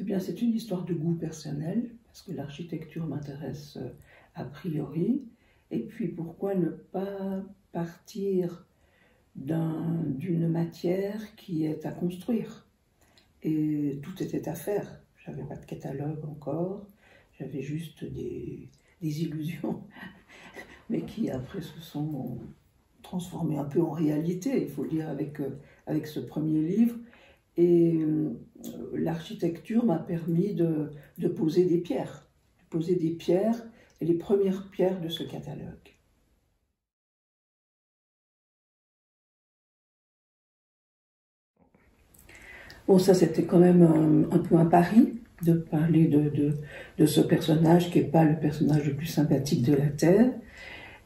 Eh bien, c'est une histoire de goût personnel, parce que l'architecture m'intéresse a priori. Et puis, pourquoi ne pas partir d'une matière qui est à construire? Et tout était à faire. Je n'avais pas de catalogue encore, j'avais juste des illusions, mais qui après se sont transformées un peu en réalité, il faut le dire, avec ce premier livre. Et l'architecture m'a permis de poser des pierres, et les premières pierres de ce catalogue. Bon, ça c'était quand même un peu un pari, de parler de ce personnage qui n'est pas le personnage le plus sympathique de la Terre,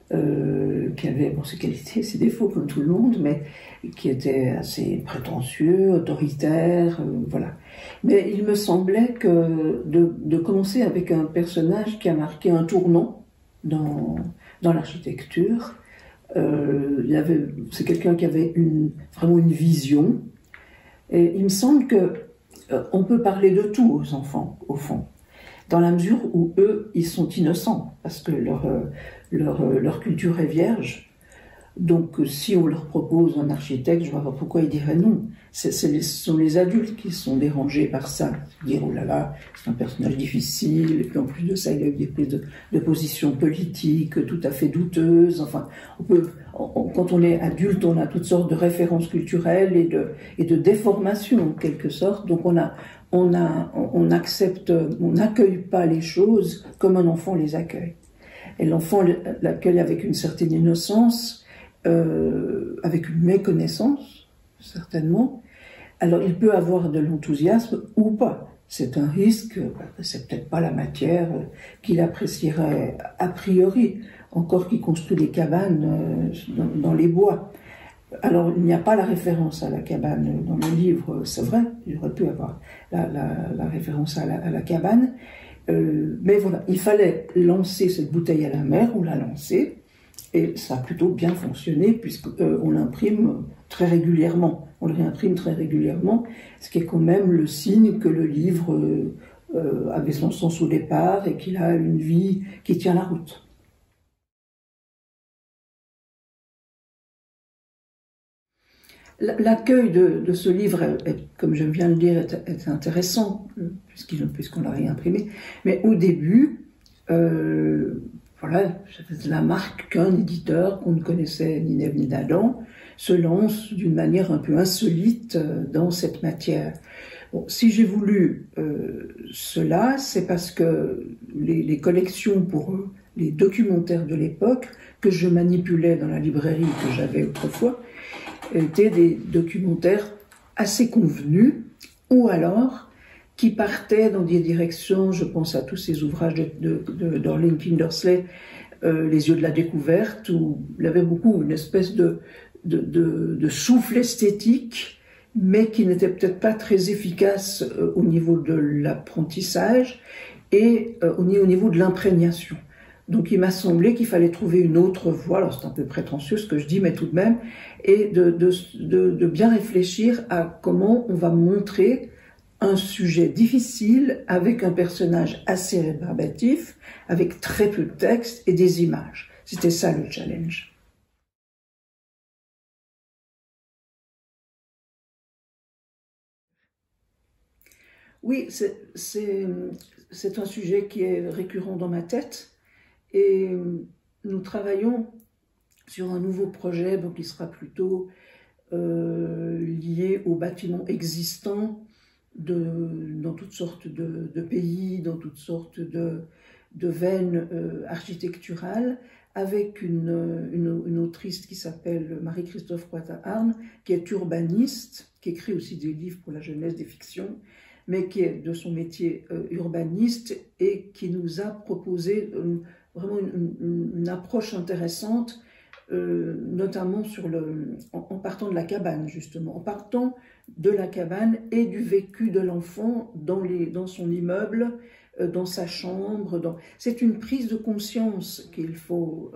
qui avait bon, ses qualités, ses défauts comme tout le monde, mais qui était assez prétentieux, autoritaire, voilà. Mais il me semblait que de commencer avec un personnage qui a marqué un tournant dans l'architecture, c'est quelqu'un qui avait vraiment une vision, et il me semble que on peut parler de tout aux enfants, au fond, dans la mesure où eux, ils sont innocents, parce que leur culture est vierge. Donc, si on leur propose un architecte, je ne vois pas pourquoi ils diraient non. Ce sont les adultes qui sont dérangés par ça. Dire, oh là là, c'est un personnage difficile, et puis en plus de ça, il a eu des prises de position politique tout à fait douteuses. Enfin, quand on est adulte, on a toutes sortes de références culturelles et de déformations, en quelque sorte. Donc, on n'accueille pas les choses comme un enfant les accueille. Et l'enfant l'accueille avec une certaine innocence, avec une méconnaissance, certainement. Alors, il peut avoir de l'enthousiasme ou pas. C'est un risque, c'est peut-être pas la matière qu'il apprécierait a priori, encore qu'il construit des cabanes dans les bois. Alors, il n'y a pas la référence à la cabane dans le livre, c'est vrai, il aurait pu avoir la référence à la cabane, mais voilà, il fallait lancer cette bouteille à la mer, on l'a lancée, et ça a plutôt bien fonctionné, puisqu'on l'imprime très régulièrement, on le réimprime très régulièrement, ce qui est quand même le signe que le livre avait son sens au départ, et qu'il a une vie qui tient la route. L'accueil de ce livre, comme je viens de le dire, est intéressant, puisqu'on l'a réimprimé. Mais au début, voilà, c'était la marque qu'un éditeur, qu'on ne connaissait ni d'Ève ni d'Adam, se lance d'une manière un peu insolite dans cette matière. Bon, si j'ai voulu cela, c'est parce que les collections pour eux, les documentaires de l'époque, que je manipulais dans la librairie que j'avais autrefois, étaient des documentaires assez convenus, ou alors qui partaient dans des directions, je pense à tous ces ouvrages d'Orling Kindersley, Les yeux de la découverte, où il y avait beaucoup une espèce de souffle esthétique, mais qui n'était peut-être pas très efficace au niveau de l'apprentissage et au niveau de l'imprégnation. Donc il m'a semblé qu'il fallait trouver une autre voie, alors c'est un peu prétentieux ce que je dis, mais tout de même, et de bien réfléchir à comment on va montrer un sujet difficile avec un personnage assez rébarbatif, avec très peu de texte et des images. C'était ça le challenge. Oui, c'est un sujet qui est récurrent dans ma tête, et nous travaillons sur un nouveau projet donc qui sera plutôt lié aux bâtiments existants dans toutes sortes de pays, dans toutes sortes de veines architecturales, avec une autrice qui s'appelle Marie-Christophe Poitard-Arne, qui est urbaniste, qui écrit aussi des livres pour la jeunesse, des fictions, mais qui est de son métier urbaniste, et qui nous a proposé vraiment une approche intéressante, notamment en partant de la cabane, justement, en partant de la cabane et du vécu de l'enfant dans son immeuble, dans sa chambre. C'est une prise de conscience qu'il faut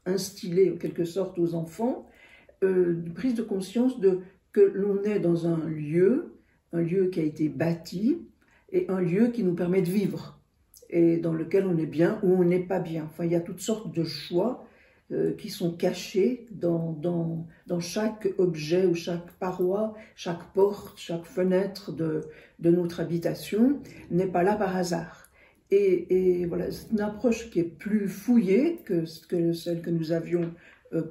instiller en quelque sorte aux enfants, une prise de conscience que l'on est dans un lieu un lieu qui a été bâti et un lieu qui nous permet de vivre et dans lequel on est bien ou on n'est pas bien. Enfin, il y a toutes sortes de choix qui sont cachés dans chaque objet ou chaque paroi, chaque porte, chaque fenêtre de notre habitation n'est pas là par hasard. Et voilà, c'est une approche qui est plus fouillée que celle que nous avions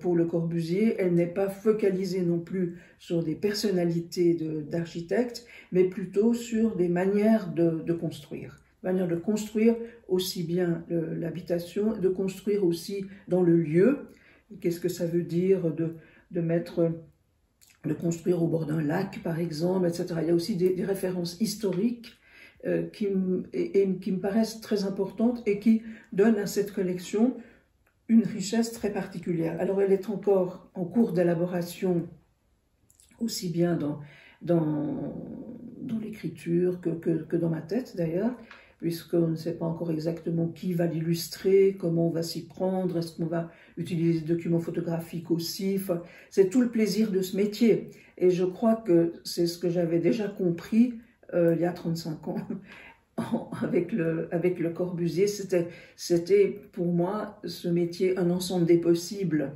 pour Le Corbusier. Elle n'est pas focalisée non plus sur des personnalités d'architectes, mais plutôt sur des manières de construire. Manière de construire aussi bien l'habitation, de construire aussi dans le lieu. Qu'est-ce que ça veut dire de construire au bord d'un lac, par exemple, etc. Il y a aussi des références historiques qui me paraissent très importantes et qui donnent à cette collection une richesse très particulière. Alors elle est encore en cours d'élaboration, aussi bien dans l'écriture que dans ma tête d'ailleurs, puisqu'on ne sait pas encore exactement qui va l'illustrer, comment on va s'y prendre, est-ce qu'on va utiliser des documents photographiques aussi. Enfin, c'est tout le plaisir de ce métier. Et je crois que c'est ce que j'avais déjà compris il y a 35 ans avec le Corbusier. C'était pour moi ce métier un ensemble des possibles.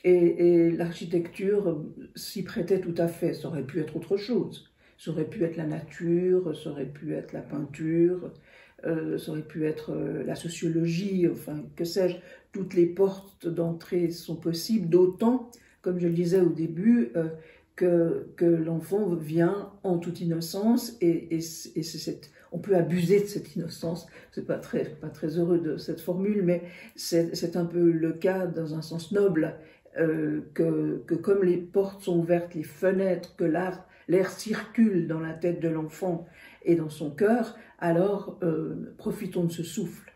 Et l'architecture s'y prêtait tout à fait. Ça aurait pu être autre chose. Ça aurait pu être la nature, ça aurait pu être la peinture, ça aurait pu être la sociologie, enfin, que sais-je. Toutes les portes d'entrée sont possibles, d'autant, comme je le disais au début, que l'enfant vient en toute innocence et on peut abuser de cette innocence. C'est pas très heureux de cette formule, mais c'est un peu le cas dans un sens noble, que comme les portes sont ouvertes, les fenêtres, que l'air circule dans la tête de l'enfant et dans son cœur, alors profitons de ce souffle.